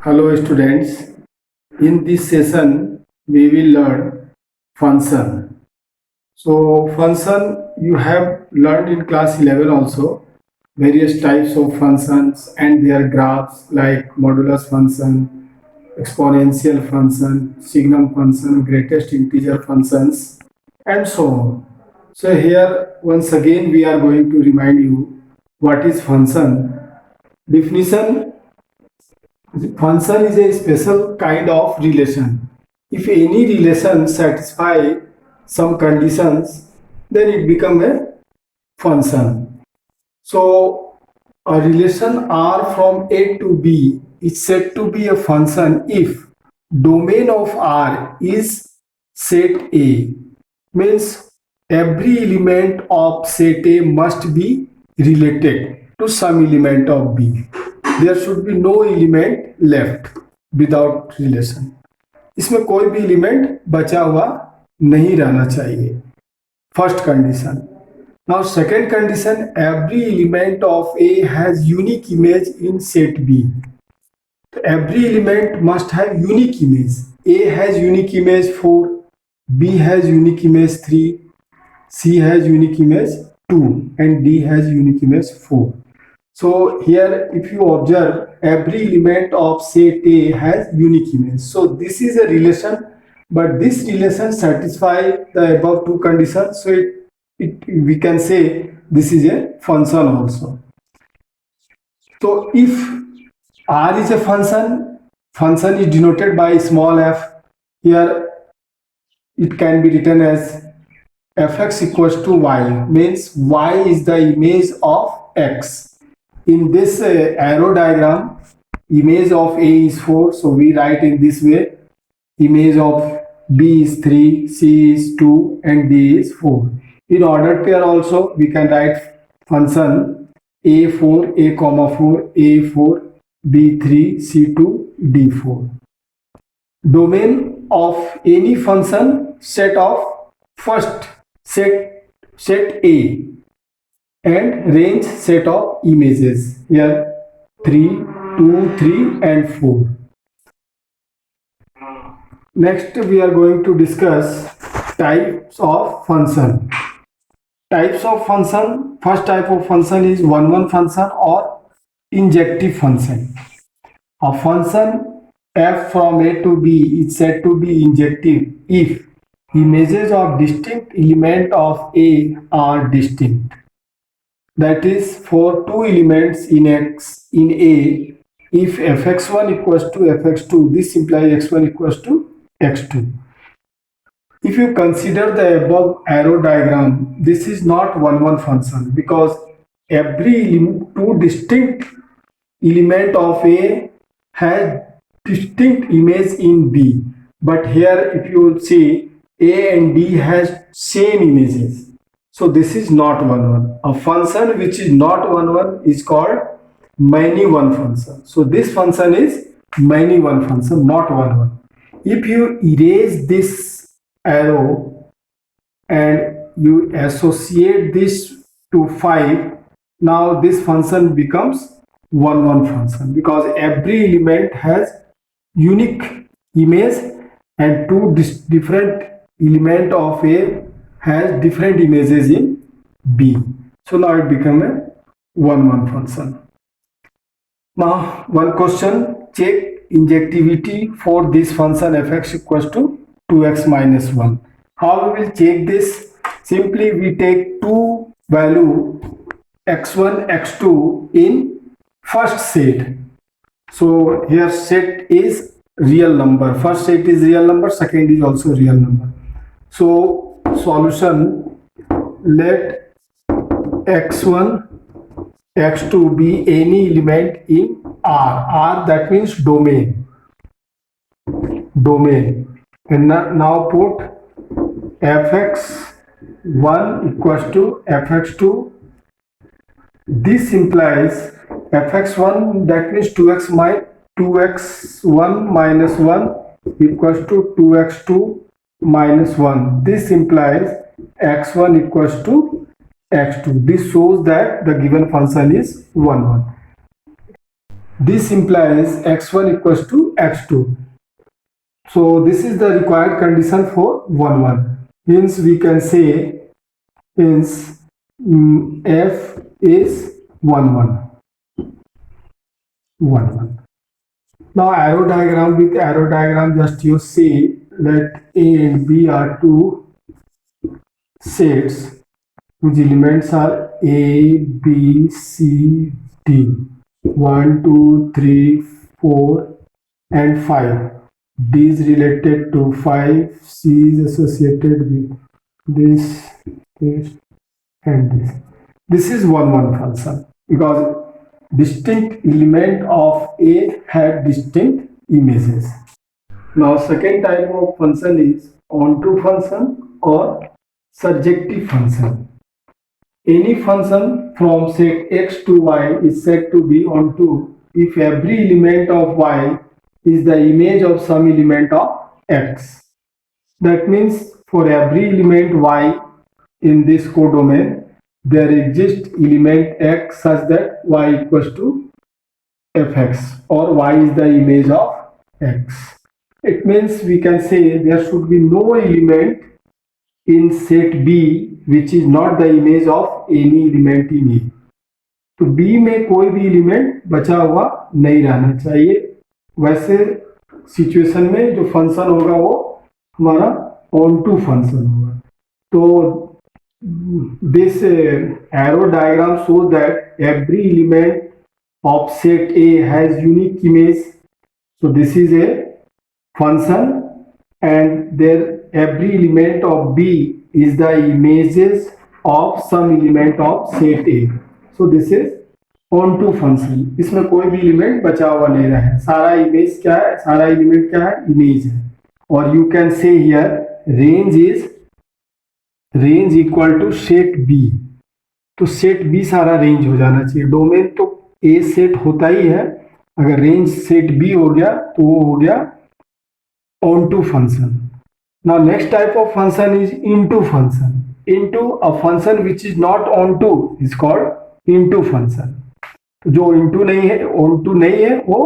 Hello students, in this session we will learn function. So function you have learned in class 11 also, various types of functions and their graphs like modulus function, exponential function, signum function, greatest integer functions and so on. So here once again we are going to remind you what is function. Definition: function is a special kind of relation. If any relation satisfy some conditions, then it become a function. So a relation R from A to B is said to be a function if domain of R is set A. Means every element of set A must be related to some element of B. There should be no element left without relation. इसमें कोई भी element बचा हुआ नहीं रहना चाहिए. First condition. Now second condition, every element of A has unique image in set B. Every element must have unique image. A has unique image 4, B has unique image 3, C has unique image 2 and D has unique image 4. So here if you observe, every element of set A has unique image. So this is a relation, but this relation satisfies the above two conditions. So we can say this is a function also. So if R is a function is denoted by small f. Here it can be written as fx equals to y, means y is the image of x. In this arrow diagram, image of A is 4, so we write in this way. Image of B is 3, C is 2 and D is 4. In ordered pair also we can write function A4, A comma 4, A4, B3, C2, D4. Domain of any function set of first set A and range set of images. Here 3, 2, 3 and 4. Next we are going to discuss types of function. Types of function. First type of function is one-one function or injective function. A function f from A to B is said to be injective if images of distinct element of A are distinct. That is, for two elements in X in A, if fx1 equals to fx2, this implies x1 equals to x2. If you consider the above arrow diagram, this is not one-one function because every two distinct element of A has distinct image in B. But here if you will see, A and D has same images. So this is not one-one. A function which is not one-one is called many-one function. So this function is many-one function, not one-one. If you erase this arrow and you associate this to 5, now this function becomes one-one function because every element has unique image and two different element of A has different images in B. So now it becomes a one-one function. Now one question, check injectivity for this function fx equals to 2x minus 1. How we will check this? Simply we take two value x1, x2 in first set. So here set is real number. First set is real number, second is also real number. So solution, let x1, x2 be any element in R. R, that means domain. And now put fx1 equals to fx2. This implies fx1, that means 2x1 minus 1 equals to 2x2 minus 1. This implies x1 equals to x2. This shows that the given function is 1, 1. This implies x1 equals to x2. So this is the required condition for 1 1. Hence we can say f is 1 1. 1 1. Now arrow diagram, with arrow diagram just you see that A and B are two sets whose elements are A, B, C, D. 1, 2, 3, 4 and 5. D is related to 5, C is associated with this and this. This is 1 1 function because distinct element of A had distinct images. Now second type of function is onto function or surjective function. Any function from set x to y is said to be onto if every element of y is the image of some element of x. That means for every element y in this codomain, there exists element x such that y equals to fx or y is the image of x. It means we can say there should be no element in set B which is not the image of any element in A. तो B में कोई भी element बचा हुआ नहीं रहना चाहिए. वैसे सिचुएशन में जो फंक्शन होगा वो हमारा ऑन टू फंक्शन होगा. तो this arrow diagram shows that every element of set A has unique image. So this is a function and there every element of B is the images of some element of set A. So this is onto function. इसमें कोई भी element बचा हुआ नहीं रहा है. सारा image क्या है, सारा एलिमेंट क्या है, इमेज है. और you can see here range equal to set B. तो सेट बी सारा रेंज हो जाना चाहिए. डोमेन तो ए सेट होता ही है, अगर रेंज सेट बी हो गया तो वो हो गया onto function. Now next type of function is into function. Into a function which is not onto is called into function. जो into नहीं है, onto नहीं है, वो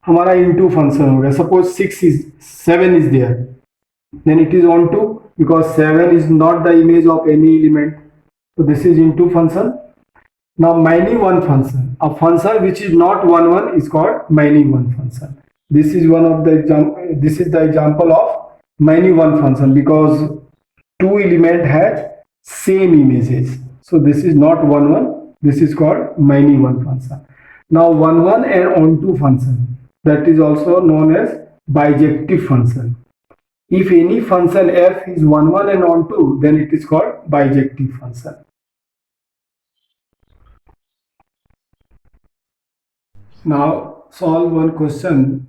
हमारा into function हो गया. Suppose 7 is there, then it is onto because 7 is not the image of any element. So this is into function. Now many one function, a function which is not 1 1 is called many one function. This is one of the this is the example of many one function because two element has same images. So this is not 1 1, this is called many one function. Now 1 1 and onto function, that is also known as bijective function. If any function f is 1 1 and onto, then it is called bijective function. Now solve one question.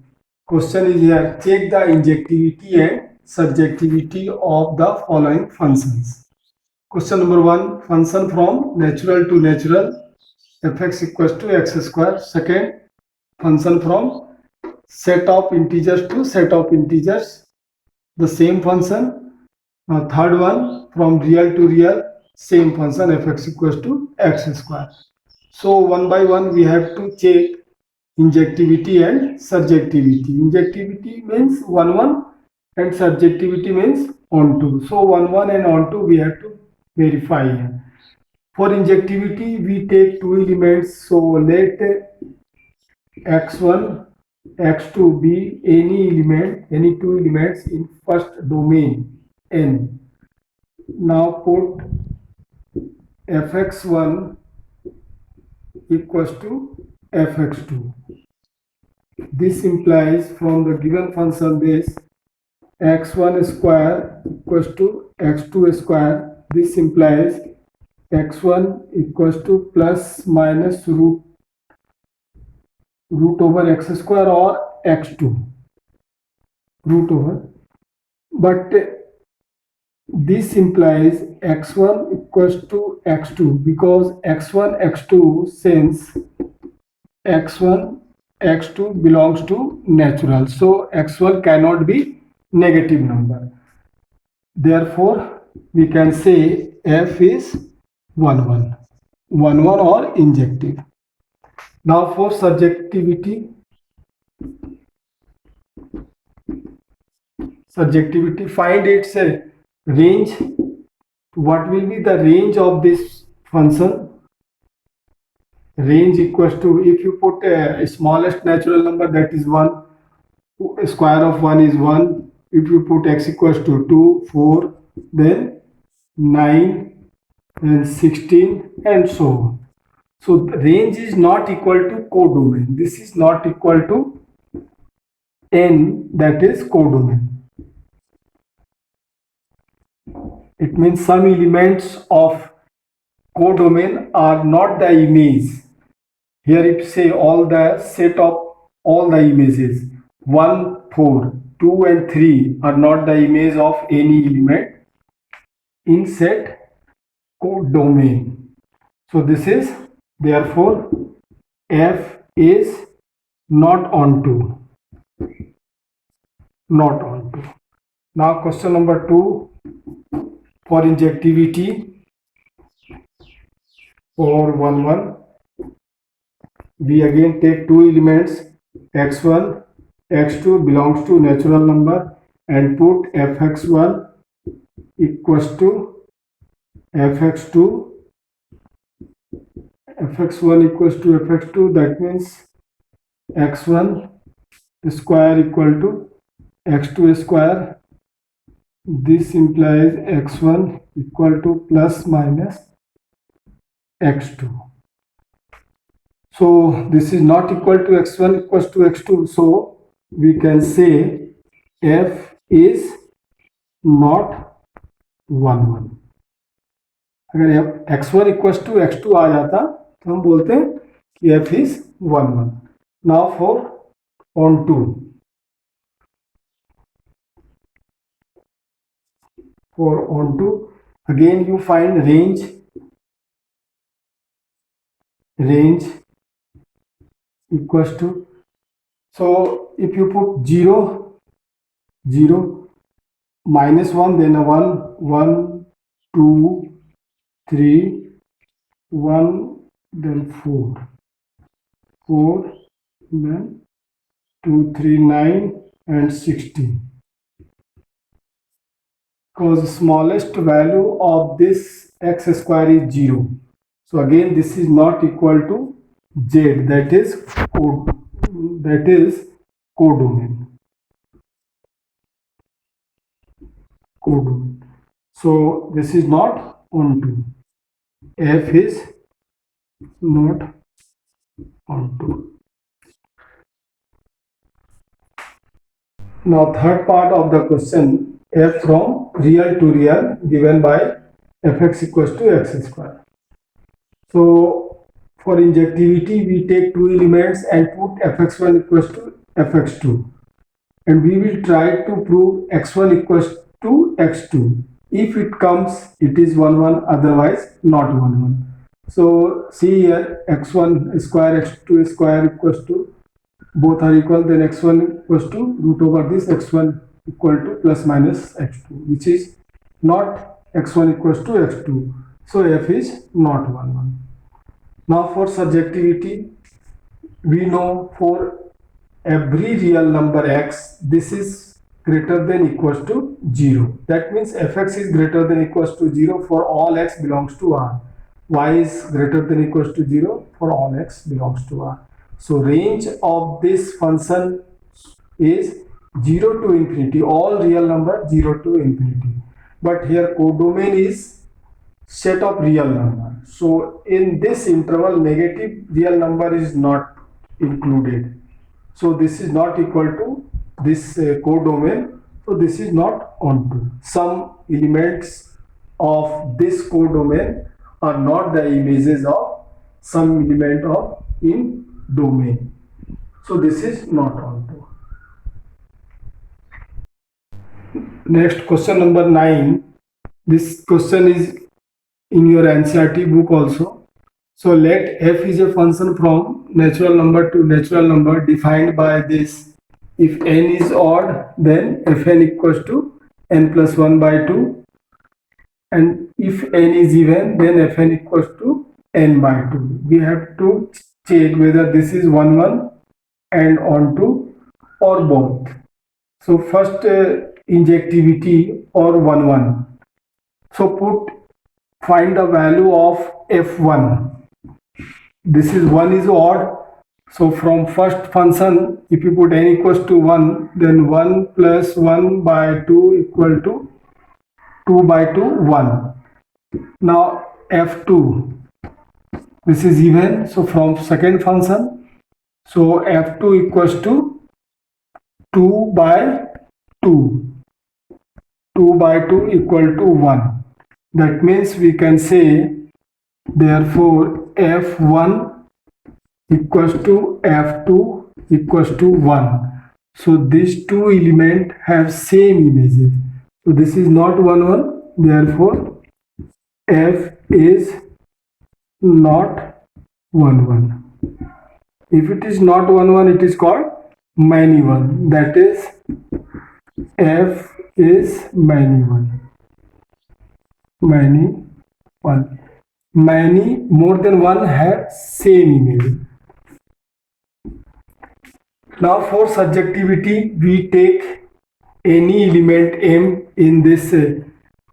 Question is here, check the injectivity and surjectivity of the following functions. Question number 1, function from natural to natural, fx equals to x square. Second, function from set of integers to set of integers, the same function. Now third one, from real to real, same function, fx equals to x square. So one by one we have to check injectivity and surjectivity. Injectivity means 1 1 and surjectivity means onto. So 1 1 and onto we have to verify here. For injectivity we take two elements. So let x1 x2 be any element, any two elements in first domain n. Now put fx1 equals to fx2. This implies from the given function base x1 square equals to x2 square. This implies x1 equals to plus minus root over x square or x2 root over. But this implies x1 equals to x2 because x1 x2 since x1 x2 belongs to natural, so x1 cannot be negative number. Therefore we can say f is 1 1 or injective. Now for surjectivity, Subjectivity, find its range. What will be the range of this function? Range equals to, if you put a smallest natural number, that is 1, square of 1 is 1. If you put x equals to 2, 4, then 9 and 16 and so on. So the range is not equal to codomain. This is not equal to n, that is codomain. It means some elements of codomain are not the image. Here it say all the set of all the images 1, 4, 2 and 3 are not the image of any element in set codomain. So this is, therefore F is not onto. Not onto. Now question number 2, for injectivity, for 1, we again take two elements x1, x2 belongs to natural number and put fx1 equals to fx2, fx1 equals to fx2, that means x1 square equal to x2 square. This implies x1 equal to plus minus x2. So this is not equal to x1 equals to x2. So we can say f is not 1, 1. अगर x1 equals to x2 आ जाता तो हम बोलते हैं कि f is 1, 1. Now for onto. For onto, again you find range equals to, so if you put 0, 0, minus 1, then a 1, 1, 2, 3, 1, then 4, 4, then 2, 3, 9 and 16. Because smallest value of this x square is 0. So again this is not equal to z, that is codomain. Codomain. So this is not onto. F is not onto. Now third part of the question, f from real to real given by fx equals to x square. So for injectivity we take two elements and put fx1 equals to fx2 and we will try to prove x1 equals to x2. If it comes, it is 1, 1, otherwise not 1, 1. So see here, x1 square, x2 square equals to, both are equal, then x1 equals to root over this x1 equal to plus minus x2, which is not x1 equals to x2. So f is not 1, 1. Now for subjectivity, we know for every real number x, this is greater than equals to 0. That means fx is greater than equals to 0 for all x belongs to R. Y is greater than equals to 0 for all x belongs to R. So range of this function is 0 to infinity, all real number 0 to infinity. But here codomain is set of real number. So in this interval, negative real number is not included. So this is not equal to this codomain. So this is not onto. Some elements of this codomain are not the images of some element of in domain. So this is not onto. Next question number 9. This question is in your NCERT book also. So let f is a function from natural number to natural number defined by this. If n is odd, then fn equals to n plus 1 by 2. And if n is even, then fn equals to n by 2. We have to check whether this is 1, 1 and onto or both. So first injectivity or 1 1. So find the value of f1. This is 1 is odd. So from first function, if you put n equals to 1, then 1 plus 1 by 2 equal to 2 by 2, 1. Now f2, this is even. So from second function, so f2 equals to 2 by 2. 2 by 2 equal to 1. That means we can say, therefore f1 equals to f2 equals to 1. So these two elements have same images. So this is not 1 1. Therefore f is not 1 1. If it is not 1 1, it is called many one. That is, f is many one. Many one. Many, more than one, have same image. Now for subjectivity, we take any element m in this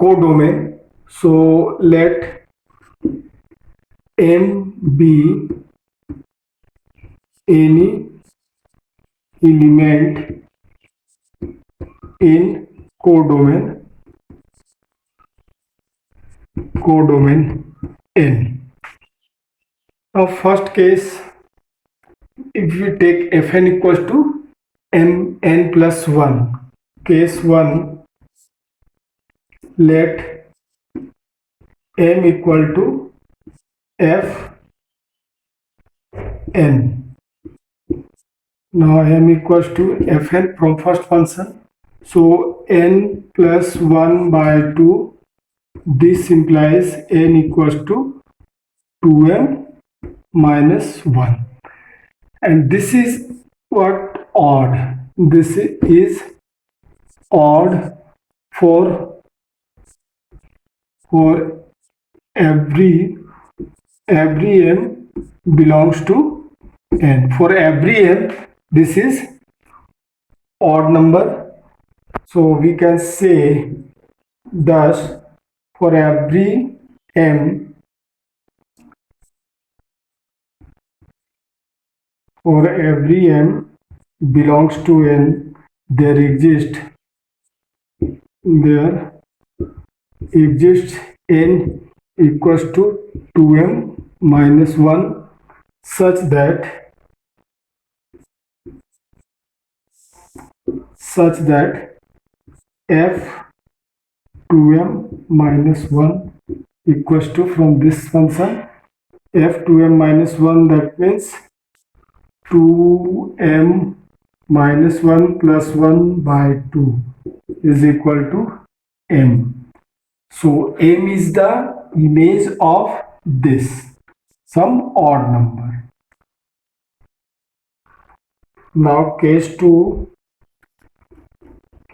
codomain. So let m be any element in codomain n. Now first case, if we take fn equals to n plus 1, case 1, let m equal to f n. Now m equals to fn from first function. So n plus 1 by 2, this implies n equals to 2m minus 1. And this is what odd. This is odd for every m belongs to n. For every n, this is odd number. So we can say, thus for every m belongs to n, there exists n equals to 2m minus 1, such that f 2m minus 1 equals to, from this function, f 2m minus 1, that means 2m minus 1 plus 1 by 2 is equal to m. So m is the image of this, some odd number. Now case 2,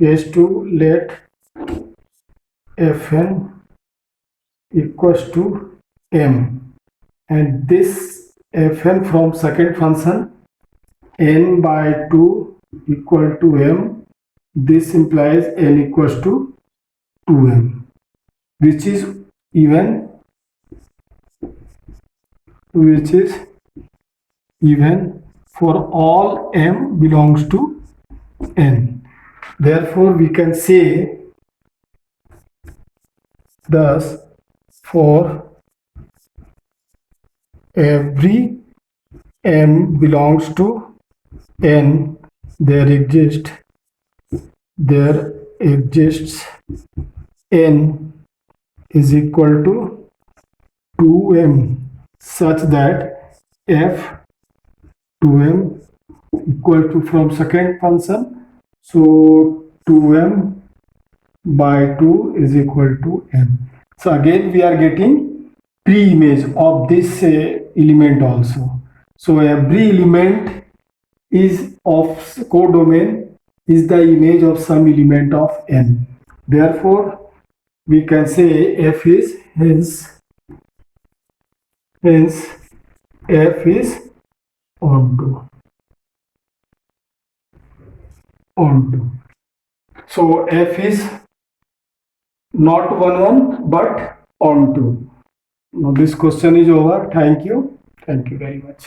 let fn equals to m, and this fn from second function, n by 2 equal to m. This implies n equals to 2m, which is even for all m belongs to n. Therefore we can say, thus for every m belongs to n, there exists n is equal to 2m, such that f 2m equal to, from second function, so 2m by 2 is equal to m. So again we are getting pre-image of this element also. So every element is of codomain is the image of some element of n. Therefore we can say f is, hence f is onto. onto. So F is not 1 1 but onto. Now this question is over. Thank you very much.